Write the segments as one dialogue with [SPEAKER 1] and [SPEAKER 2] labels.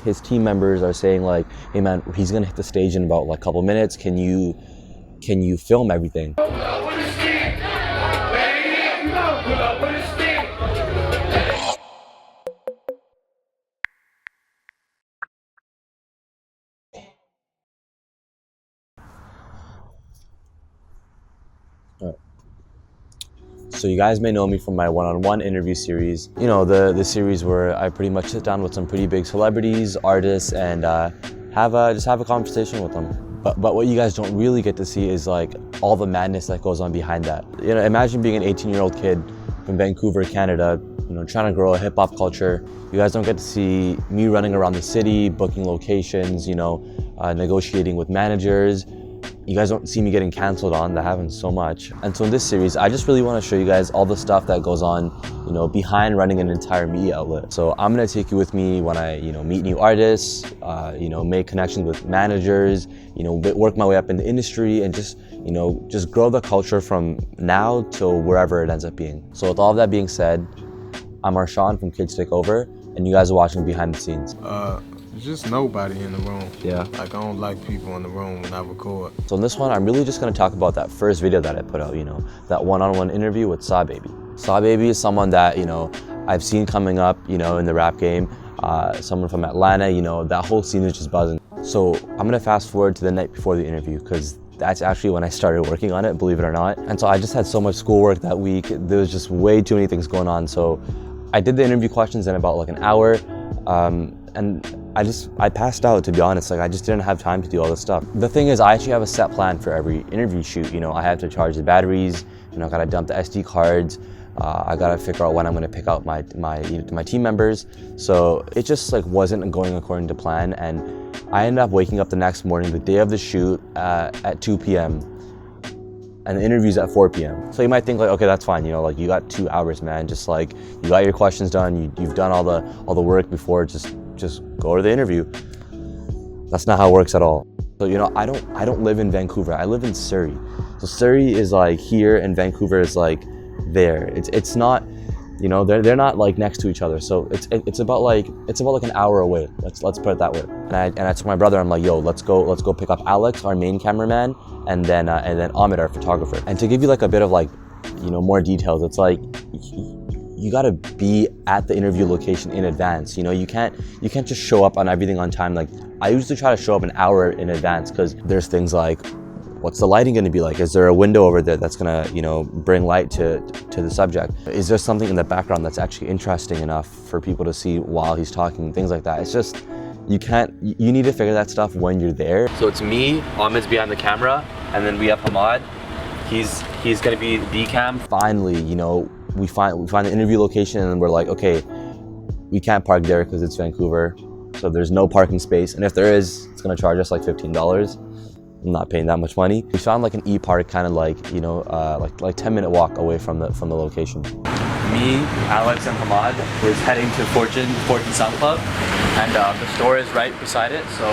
[SPEAKER 1] his team members are saying like, hey man, he's gonna hit the stage in about like a couple minutes, can you film everything? So you guys may know me from my one-on-one interview series. You know, the series where I pretty much sit down with some pretty big celebrities, artists, and just have a conversation with them. But what you guys don't really get to see is like all the madness that goes on behind that. You know, imagine being an 18-year-old kid from Vancouver, Canada, you know, trying to grow a hip-hop culture. You guys don't get to see me running around the city, booking locations, you know, negotiating with managers. You guys don't see me getting canceled on. That happens so much. And so in this series, I just really want to show you guys all the stuff that goes on, you know, behind running an entire media outlet. So I'm going to take you with me when I, you know, meet new artists, you know, make connections with managers, you know, work my way up in the industry and just, you know, just grow the culture from now till wherever it ends up being. So with all of that being said, I'm Arshawn from Kids Take Over, and you guys are watching Behind the Scenes.
[SPEAKER 2] There's just nobody in the room.
[SPEAKER 1] Yeah.
[SPEAKER 2] Like, I don't like people in the room when I record.
[SPEAKER 1] So in this one, I'm really just gonna talk about that first video that I put out, you know, that one-on-one interview with Sahbabii. Sahbabii is someone that, you know, I've seen coming up, you know, in the rap game. Someone from Atlanta, you know, that whole scene is just buzzing. So I'm gonna fast forward to the night before the interview, because that's actually when I started working on it, believe it or not. And so I just had so much schoolwork that week. There was just way too many things going on. So I did the interview questions in about like an hour. And I passed out, to be honest. Like, I just didn't have time to do all this stuff. The thing is, I actually have a set plan for every interview shoot. You know, I have to charge the batteries, you know, I gotta dump the SD cards. I gotta figure out when I'm gonna pick out my team members. So it just like wasn't going according to plan. And I ended up waking up the next morning, the day of the shoot, at 2 p.m. and the interview's at 4 p.m. So you might think like, okay, that's fine. You know, like you got 2 hours, man. Just like, you got your questions done. You've done all the work before. Just go to the interview. That's not how it works at all. So, you know, I don't live in Vancouver. I live in Surrey. So Surrey is like here and Vancouver is like there. It's not, you know, they're not like next to each other. So it's about like an hour away. Let's put it that way. And I told my brother, I'm like, yo, let's go pick up Alex, our main cameraman, and then Ahmed, our photographer. And to give you like a bit of like, you know, more details, it's like, you gotta be at the interview location in advance. You know, you can't just show up on everything on time. Like, I usually try to show up an hour in advance, because there's things like, what's the lighting gonna be like? Is there a window over there that's gonna, you know, bring light to the subject? Is there something in the background that's actually interesting enough for people to see while he's talking? Things like that. It's just, you need to figure that stuff when you're there. So it's me, Ahmed's behind the camera, and then we have Hamad. He's gonna be BCam. Finally, you know, we find the interview location, and we're like, okay, we can't park there because it's Vancouver, so there's no parking space, and if there is, it's gonna charge us like $15. I'm not paying that much money. We found like an e-park, kind of like, you know, like 10-minute walk away from the location. Me, Alex, and Hamad is heading to Fortune Sound Club, and the store is right beside it. So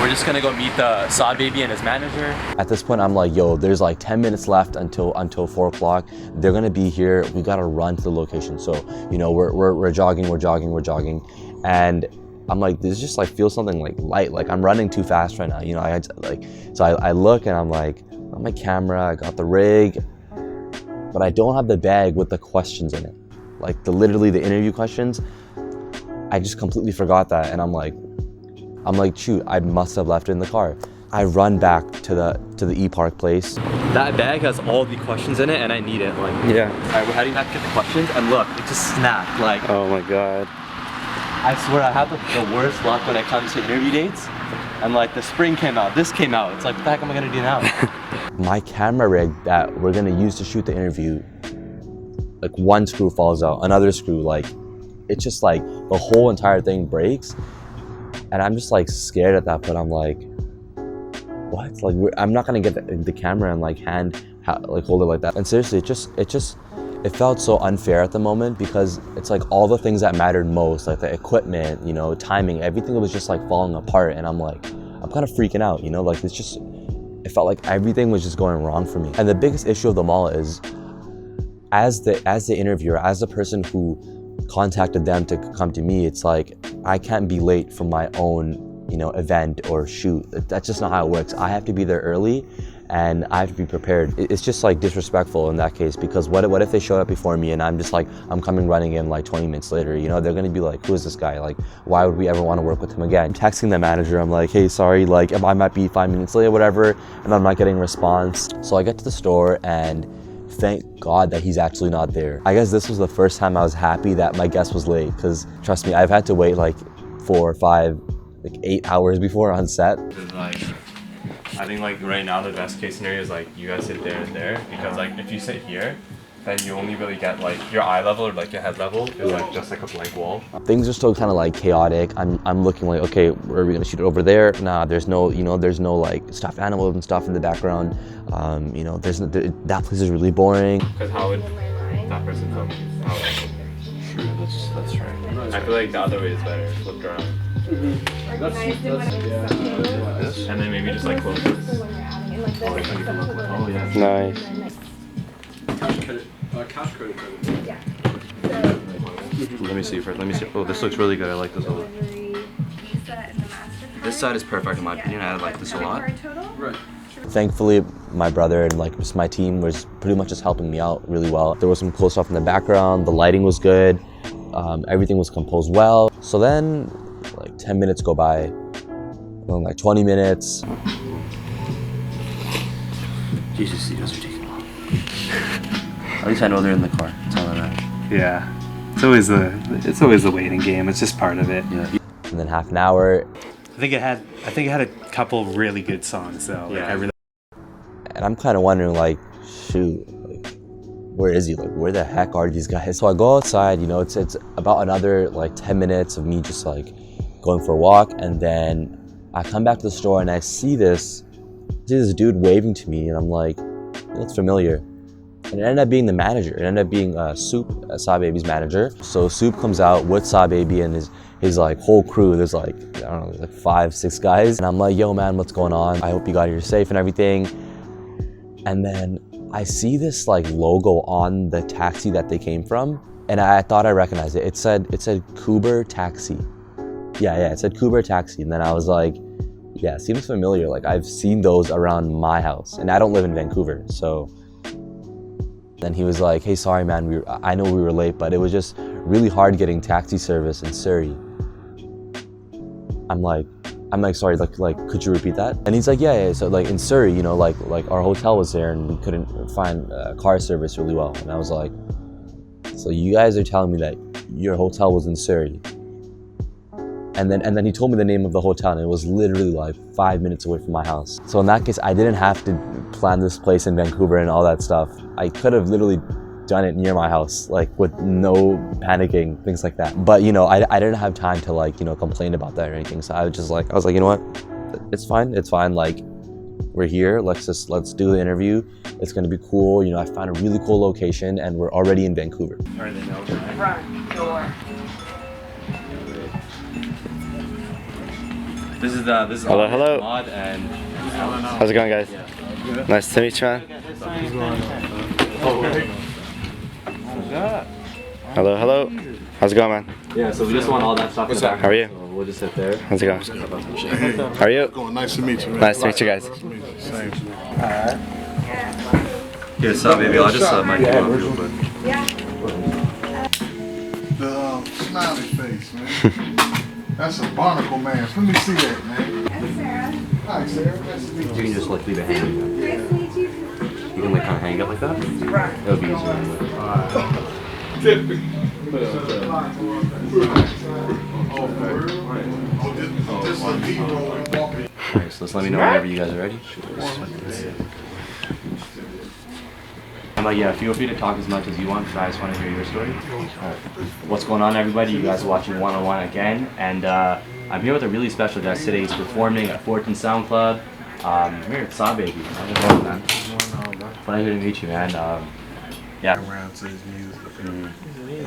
[SPEAKER 1] we're just gonna go meet the Sahbabii and his manager. At this point, I'm like, yo, there's like 10 minutes left until 4 o'clock. They're gonna be here. We gotta run to the location. So, you know, we're jogging, and I'm like, this just like feels something like light. Like, I'm running too fast right now. You know, I look and I'm like, I got my camera, I got the rig, but I don't have the bag with the questions in it. Like literally the interview questions. I just completely forgot that, and I'm like, shoot, I must have left it in the car. I run back to the e-park place. That bag has all the questions in it, and I need it. Like, yeah. All right, we're heading back to get the questions, and look, it just snapped. Like,
[SPEAKER 3] oh my god.
[SPEAKER 1] I swear I have the worst luck when it comes to interview dates. And like, the spring came out, this came out. It's like, what the heck am I gonna do now? My camera rig that we're gonna use to shoot the interview, like one screw falls out, another screw, like, it's just like the whole entire thing breaks. And I'm just like scared at that point. I'm like, what? Like, I'm not gonna get the camera and like hold it like that. And seriously, it felt so unfair at the moment, because it's like all the things that mattered most, like the equipment, you know, timing, everything was just like falling apart. And I'm like, I'm kind of freaking out, you know, like it felt like everything was just going wrong for me. And the biggest issue of them all is, as the interviewer, as the person who contacted them to come to me, it's like I can't be late for my own, event or shoot. That's just not how it works. I have to be there early and I have to be prepared. It's just like disrespectful in that case, because what if they showed up before me and I'm just like, I'm coming running in like 20 minutes later, they're gonna be like, who is this guy? Like, why would we ever want to work with him again? Texting the manager, I'm like, hey, sorry, like I might be 5 minutes late or whatever, and I'm not getting a response. So I get to the store and thank God that he's actually not there. I guess this was the first time I was happy that my guest was late, because trust me, I've had to wait like 4 or 5, like 8 hours before on set.
[SPEAKER 3] I think like right now the best case scenario is like you guys sit there and there, because like if you sit here, then you only really get like your eye level or like your head level is like just like a blank wall.
[SPEAKER 1] Things are still kind of like chaotic. I'm looking like, okay, are we gonna shoot it over there? Nah, there's no like stuffed animals and stuff in the background. That place is really boring.
[SPEAKER 3] Because how would that person film you? True, that's right. I feel like the other way is better, flipped around. And then maybe just like close this. Oh yeah.
[SPEAKER 4] Nice.
[SPEAKER 3] Let me see first. Let me see. Oh, this looks really good. I like this a lot. This side is perfect in my opinion. I like this a lot.
[SPEAKER 1] Thankfully, my brother and like just my team was pretty much just helping me out really well. There was some cool stuff in the background. The lighting was good. Everything was composed well. So then, like 10 minutes go by. Then like 20 minutes.
[SPEAKER 3] Jesus, these are taking long. At least I know they're in the car. That's all that matters.
[SPEAKER 4] Yeah. It's always the waiting game. It's just part of it.
[SPEAKER 3] Yeah.
[SPEAKER 1] And then half an hour.
[SPEAKER 4] I think it had a couple really good songs though.
[SPEAKER 3] Yeah.
[SPEAKER 4] Like, I really.
[SPEAKER 1] And I'm kind of wondering, like, shoot, like, where is he? Like, where the heck are these guys? So I go outside, it's about another like 10 minutes of me just like going for a walk, and then I come back to the store and I see this dude waving to me, and I'm like, it looks familiar. And it ended up being the manager. It ended up being Soup, Sahbabee's manager. So Soup comes out with Sahbabii and his like whole crew. There's like, I don't know, like 5, 6 guys. And I'm like, yo man, what's going on? I hope you got here safe and everything. And then I see this like logo on the taxi that they came from, and I thought I recognized it. It said Kuber Taxi. Yeah, it said Kuber Taxi. And then I was like, yeah, it seems familiar. Like I've seen those around my house, and I don't live in Vancouver. So then he was like, hey, sorry man, I know we were late, but it was just really hard getting taxi service in Surrey. I'm like, sorry, like, could you repeat that? And he's like, yeah. So like in Surrey, like our hotel was there and we couldn't find car service really well. And I was like, so you guys are telling me that your hotel was in Surrey? And then he told me the name of the hotel, and it was literally like 5 minutes away from my house. So in that case, I didn't have to plan this place in Vancouver and all that stuff. I could have literally done it near my house, like with no panicking, things like that. But I didn't have time to like, complain about that or anything. So I was like, you know what? It's fine. Like, we're here. Let's do the interview. It's gonna be cool. I found a really cool location, and we're already in Vancouver.
[SPEAKER 3] Are they now?
[SPEAKER 5] Front door.
[SPEAKER 3] This is
[SPEAKER 4] Hello.
[SPEAKER 3] Mod and
[SPEAKER 4] How's it going, guys?
[SPEAKER 3] Yeah.
[SPEAKER 4] Nice to meet you, man. Hello. How's it going, man?
[SPEAKER 3] Yeah, so we just want all that stuff in the back.
[SPEAKER 4] How are you?
[SPEAKER 3] So we'll just sit there.
[SPEAKER 4] How's it going? How are you?
[SPEAKER 2] Nice to meet you, man.
[SPEAKER 4] Nice to meet you guys.
[SPEAKER 2] Same.
[SPEAKER 3] Here, Sahbabii, I'll just mic you up real quick.
[SPEAKER 2] The smiley face, man. That's a barnacle man. Let me see that, man.
[SPEAKER 5] That's Sarah.
[SPEAKER 2] Hi, Sarah. Nice to meet
[SPEAKER 3] You can just like leave it hanging.
[SPEAKER 5] Nice to meet you.
[SPEAKER 3] You can like kind of hang it like that.
[SPEAKER 5] Right.
[SPEAKER 3] That would be easier. Alright, so let's let me know whenever you guys are ready. I'm like, yeah, feel free to talk as much as you want, because I just want to hear your story. What's going on, everybody? You guys are watching 101 again, and I'm here with a really special guest today. He's performing at Fortune Sound Club. I'm here at Sahbabii. How's it going, man? Pleasure to meet you, man. Yeah.
[SPEAKER 2] Around to his music.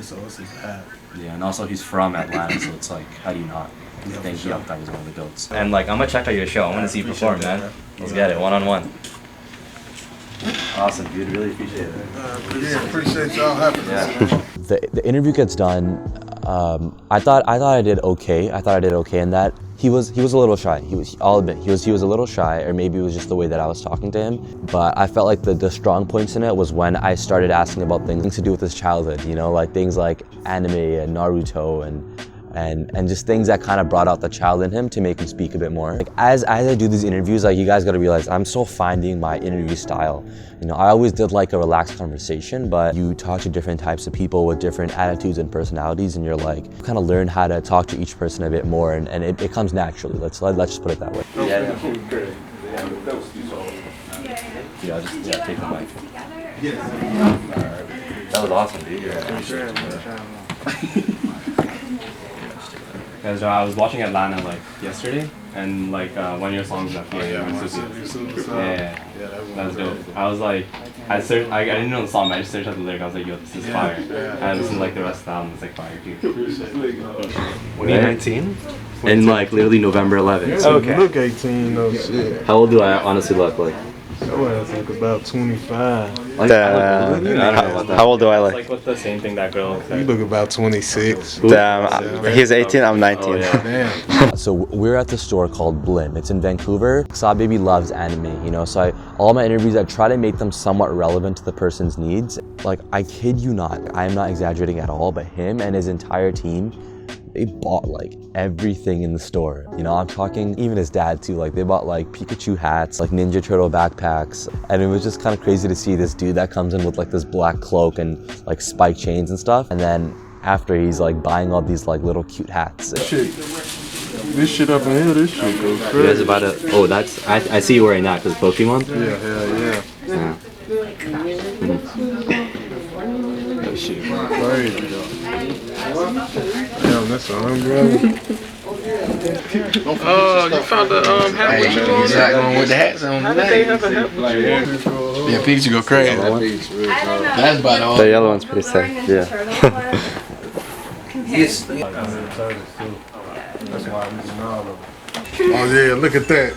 [SPEAKER 2] So it's his hat.
[SPEAKER 1] Yeah, and also he's from Atlanta, so it's like, how do you not think that was one of the goats?
[SPEAKER 3] And like, I'm gonna check out your show. I'm gonna see you perform, man. Let's get it, one-on-one. Awesome, dude. Really appreciate it.
[SPEAKER 2] Yeah, appreciate y'all having us.
[SPEAKER 3] Yeah.
[SPEAKER 1] the interview gets done, I thought I did okay. I thought I did okay in that. He was a little shy. I'll admit, he was a little shy, or maybe it was just the way that I was talking to him. But I felt like the strong points in it was when I started asking about things to do with his childhood, you know, like things like anime and Naruto and just things that kind of brought out the child in him to make him speak a bit more. Like as I do these interviews, like you guys got to realize I'm still finding my interview style. You know, I always did like a relaxed conversation, but you talk to different types of people with different attitudes and personalities, and you're like, kind of learn how to talk to each person a bit more, and it comes naturally. Let's just put it that way.
[SPEAKER 3] Yeah, just take the mic. That was awesome, dude. Because I was watching Atlanta like yesterday, and like one of your songs up here. Yeah, that was dope. I was like, I didn't know the song, but I just searched out the lyric. I was like, yo, this is fire. And I listened to like the rest of the album. It's like fire too.
[SPEAKER 4] 2019?
[SPEAKER 3] In like literally November 11th.
[SPEAKER 4] Okay.
[SPEAKER 2] Look 18, no shit.
[SPEAKER 3] How old do I honestly look like?
[SPEAKER 2] Your ass look about 25.
[SPEAKER 5] How old do I look?
[SPEAKER 3] Like what's the same thing that girl looks like?
[SPEAKER 2] You look about 26.
[SPEAKER 5] He's 18, I'm 19.
[SPEAKER 3] Oh, yeah.
[SPEAKER 2] Damn.
[SPEAKER 1] So we're at the store called Blim. It's in Vancouver. Sahbabii loves anime, you know, so all my interviews, I try to make them somewhat relevant to the person's needs. Like, I kid you not, I'm not exaggerating at all, but him and his entire team, they bought like everything in the store. You know, I'm talking even his dad too. Like they bought like Pikachu hats, like Ninja Turtle backpacks. And it was just kind of crazy to see this dude that comes in with like this black cloak and like spike chains and stuff. And then after he's like buying all these like little cute hats.
[SPEAKER 2] This shit up in here, this shit goes crazy.
[SPEAKER 3] You guys about to, oh, that's, I see you wearing that because Pokemon?
[SPEAKER 2] Yeah, hell yeah.
[SPEAKER 3] Oh shit.
[SPEAKER 2] Crazy, though. Damn, that's an umbrella.
[SPEAKER 6] Oh, you found the hat with you on?
[SPEAKER 7] He's not going with the hats on
[SPEAKER 6] How did they have a hat with you?
[SPEAKER 7] Yeah, Pikachu go crazy. That's about all.
[SPEAKER 5] The yellow one's pretty sick. Yeah.
[SPEAKER 7] Yes.
[SPEAKER 2] That's why I'm using all of them. Oh yeah, look at that.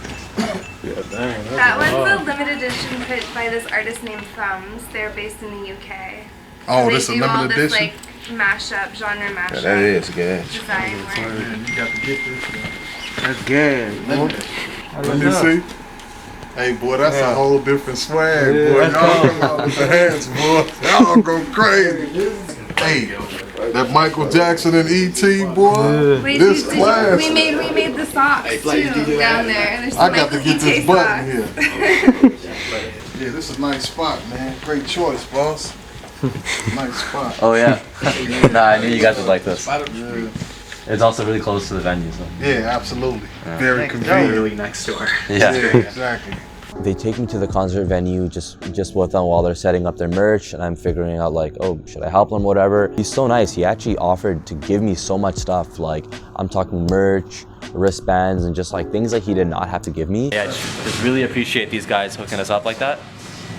[SPEAKER 2] Yeah, dang.
[SPEAKER 8] That one's a limited edition put by this artist named Thumbs. They're based in the UK.
[SPEAKER 2] Oh,
[SPEAKER 8] They
[SPEAKER 2] this a
[SPEAKER 8] do all
[SPEAKER 2] limited
[SPEAKER 8] this
[SPEAKER 2] edition?
[SPEAKER 8] like mashup, genre mashup.
[SPEAKER 7] That is good.
[SPEAKER 8] Design work.
[SPEAKER 2] You got to get this.
[SPEAKER 7] That's good.
[SPEAKER 2] Let me see. Hey boy, that's a whole different swag, boy. Y'all come out with the hands, boy. Y'all go crazy. Hey, that Michael Jackson and E.T., boy.
[SPEAKER 8] Wait,
[SPEAKER 2] This
[SPEAKER 8] we
[SPEAKER 2] class.
[SPEAKER 8] made the socks too down there. There's
[SPEAKER 2] I
[SPEAKER 8] some
[SPEAKER 2] got to
[SPEAKER 8] Michael
[SPEAKER 2] get this
[SPEAKER 8] K.
[SPEAKER 2] button
[SPEAKER 8] socks.
[SPEAKER 2] here. Yeah, this is a nice spot, man. Great choice, boss. Nice spot.
[SPEAKER 3] Oh yeah. Nah, I knew you guys would like this.
[SPEAKER 2] Yeah,
[SPEAKER 3] It's also really close to the venue, so.
[SPEAKER 2] yeah, absolutely. Very convenient.
[SPEAKER 4] Literally next door.
[SPEAKER 2] Yeah, exactly.
[SPEAKER 1] They take me to the concert venue just with them while they're setting up their merch, and I'm figuring out like, oh, should I help them, whatever. He's so nice. He actually offered to give me so much stuff. Like I'm talking merch, wristbands, and just like things that he did not have to give me.
[SPEAKER 3] Yeah, just really appreciate these guys hooking us up like that.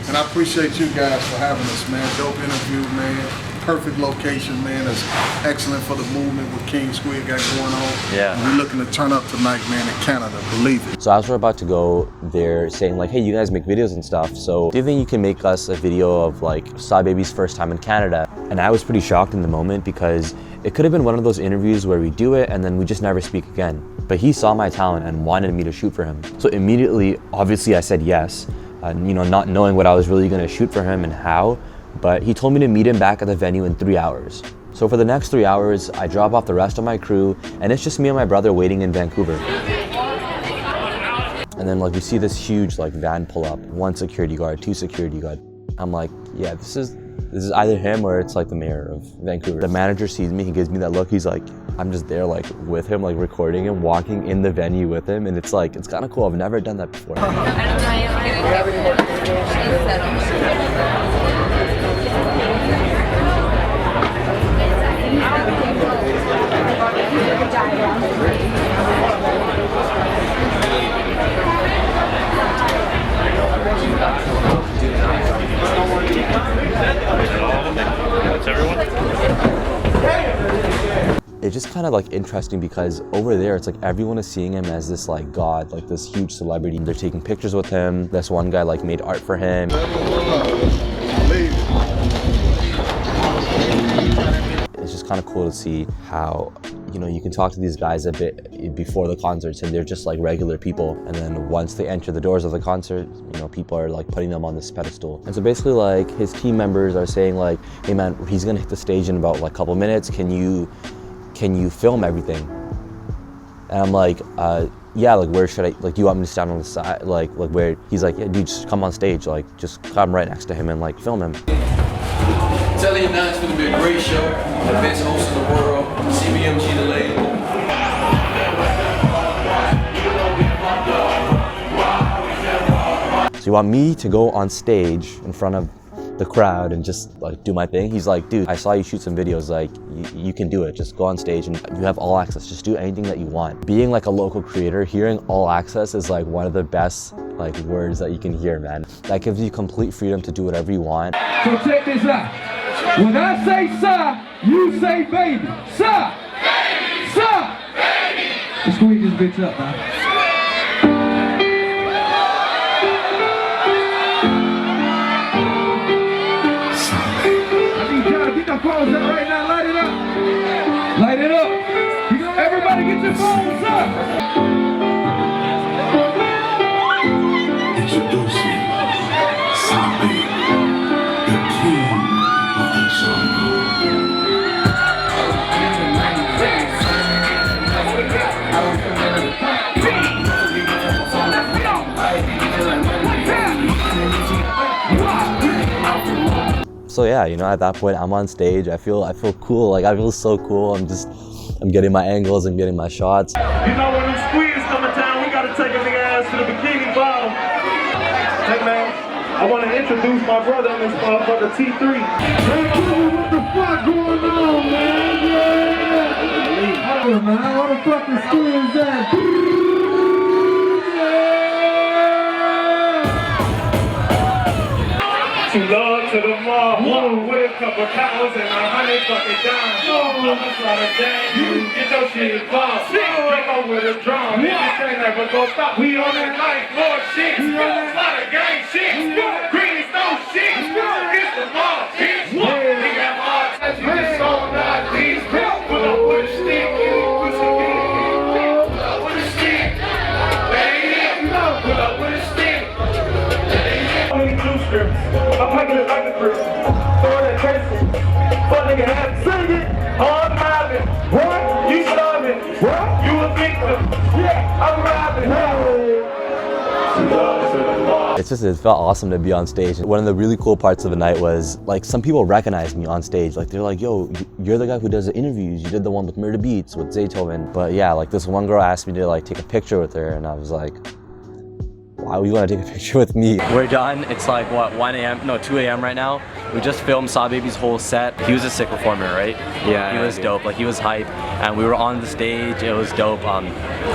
[SPEAKER 2] And I appreciate you guys for having us, man. Dope interview, man. Perfect location, man. It's excellent for the movement what King Squid got going on.
[SPEAKER 3] Yeah.
[SPEAKER 2] And we're looking to turn up tonight, man, in Canada. Believe it.
[SPEAKER 1] So as we're about to go, they're saying like, hey, you guys make videos and stuff. So do you think you can make us a video of like Sahbabii's first time in Canada? And I was pretty shocked in the moment because it could have been one of those interviews where we do it and then we just never speak again. But he saw my talent and wanted me to shoot for him. So immediately, obviously I said yes. You know, not knowing what I was really gonna shoot for him and how, but he told me to meet him back at the venue in 3 hours. So for the next 3 hours, I drop off the rest of my crew, and it's just me and my brother waiting in Vancouver. And then like we see this huge like van pull up, 1 security guard, 2 security guard. I'm like, yeah, this is either him or it's like the mayor of Vancouver. The manager sees me, he gives me that look, he's like, I'm just there like with him, like recording him, walking in the venue with him, and it's like, it's kind of cool. I've never done that before. It's just kind of like interesting because over there it's like everyone is seeing him as this like god, like this huge celebrity. They're taking pictures with him. This one guy like made art for him. kind of cool to see how, you know, you can talk to these guys a bit before the concerts and they're just like regular people, and then once they enter the doors of the concert, you know, people are like putting them on this pedestal. And so basically like his team members are saying like, hey man, he's gonna hit the stage in about like a couple minutes, can you film everything? And I'm like, yeah, like where should I, like do you want me to stand on the side, like where? He's like, yeah dude, just come on stage, like just come right next to him and like film him.
[SPEAKER 9] Telling you now, it's going to be a great show. The best host in the world, CBMG the lady.
[SPEAKER 1] So you want me to go on stage in front of the crowd and just like do my thing? He's like, dude, I saw you shoot some videos, like you can do it. Just go on stage and you have all access. Just do anything that you want. Being like a local creator, hearing all access is like one of the best like words that you can hear, man. That gives you complete freedom to do whatever you want.
[SPEAKER 10] So check this out. When I say sir, you say baby. Sir! Baby! Sir! Baby! Let's squeeze this bitch up, man. I need y'all to get the phones up right now. Light it up. Light it up. Everybody get your phones up.
[SPEAKER 11] Introducing Sahbabii, the king of the jungle.
[SPEAKER 1] So yeah, you know, at that point I'm on stage, I feel cool, like I feel so cool. I'm getting my angles, I'm getting my shots.
[SPEAKER 10] You know when them squeeze come to town, we gotta take a nigga ass to the bikini bottom. Hey man, I wanna introduce my brother in this motherfucker, T3. Hey, what the fuck going on, man? Yeah! Hey man, what the fuck is squeeze that? Love to the mall, with a couple cows and 100 fucking dimes. I'm a sort of gang, you get your shit involved. Drink on with a drum, niggas ain't never gonna stop. We on that life, Lord shit. We on that lot of gang shit. Greens, no shit. It's the mall, bitch. We got all touch, you just on our D's. Pull up with a stick, you pussy get it. Pull up with a stick, baby. Pull up with a stick. Only two scripts. I'm making it like a crew. Throw that tracer. Fuck nigga have to sing it. I'm robbing. What? You starving. What? You a victim. Yeah, I'm robbing.
[SPEAKER 1] It felt awesome to be on stage. One of the really cool parts of the night was like some people recognized me on stage. Like they're like, yo, you're the guy who does the interviews. You did the one with Murder Beats with Zaytoven. But yeah, like this one girl asked me to like take a picture with her, and I was like, why would you want to take a picture with me?
[SPEAKER 3] We're done. It's like what, 1 a.m. No, 2 a.m. right now. We just filmed Sahbabee's whole set. He was a sick performer, right?
[SPEAKER 5] Yeah,
[SPEAKER 3] he was dope. Like he was hype, and we were on the stage. It was dope.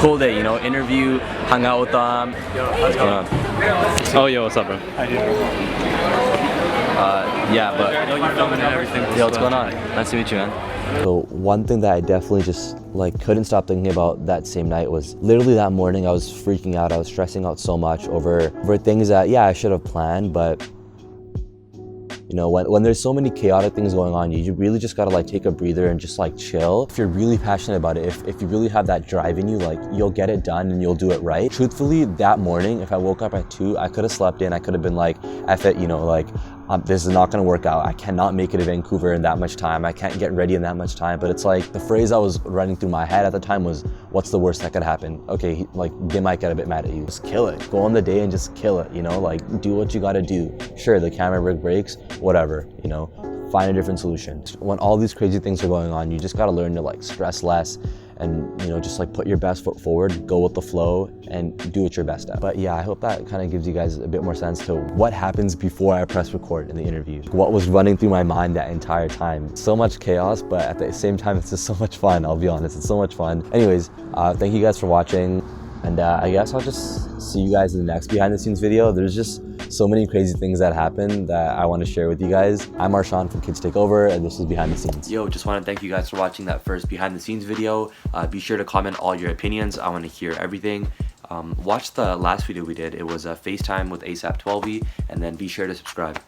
[SPEAKER 3] Cool day, you know. Interview, hung out with them. Yo, what's going on?
[SPEAKER 4] Oh, yo, what's up, bro?
[SPEAKER 3] Yeah, but you're filming and everything. Yo, what's going on? Nice to meet you, man.
[SPEAKER 1] So one thing that I definitely just like couldn't stop thinking about that same night was literally that morning I was freaking out. I was stressing out so much over things that, yeah, I should have planned, but you know, when there's so many chaotic things going on, you really just gotta like take a breather and just like chill. If you're really passionate about it, if you really have that drive in you, like you'll get it done and you'll do it right. Truthfully, that morning, if I woke up at 2, I could have slept in, I could have been like, F it, you know, like this is not gonna work out. I cannot make it to Vancouver in that much time. I can't get ready in that much time. But it's like the phrase that was running through my head at the time was, what's the worst that could happen? Okay, like they might get a bit mad at you. Just kill it. Go on the day and just kill it, you know, like do what you gotta do. Sure, the camera rig breaks, whatever, you know, find a different solution. When all these crazy things are going on, you just gotta learn to like stress less and, you know, just like put your best foot forward, go with the flow and do what you're best at. But yeah, I hope that kind of gives you guys a bit more sense to what happens before I press record in the interview. What was running through my mind that entire time. So much chaos, but at the same time, it's just so much fun, I'll be honest, it's so much fun. Anyways, thank you guys for watching. And I guess I'll just see you guys in the next behind the scenes video. There's just so many crazy things that happen that I want to share with you guys. I'm Arshan from Kids Take Over, and this is Behind the Scenes.
[SPEAKER 3] Yo, just want to thank you guys for watching that first behind the scenes video. Be sure to comment all your opinions. I want to hear everything. Watch the last video we did. It was a FaceTime with ASAP 12E, and then be sure to subscribe.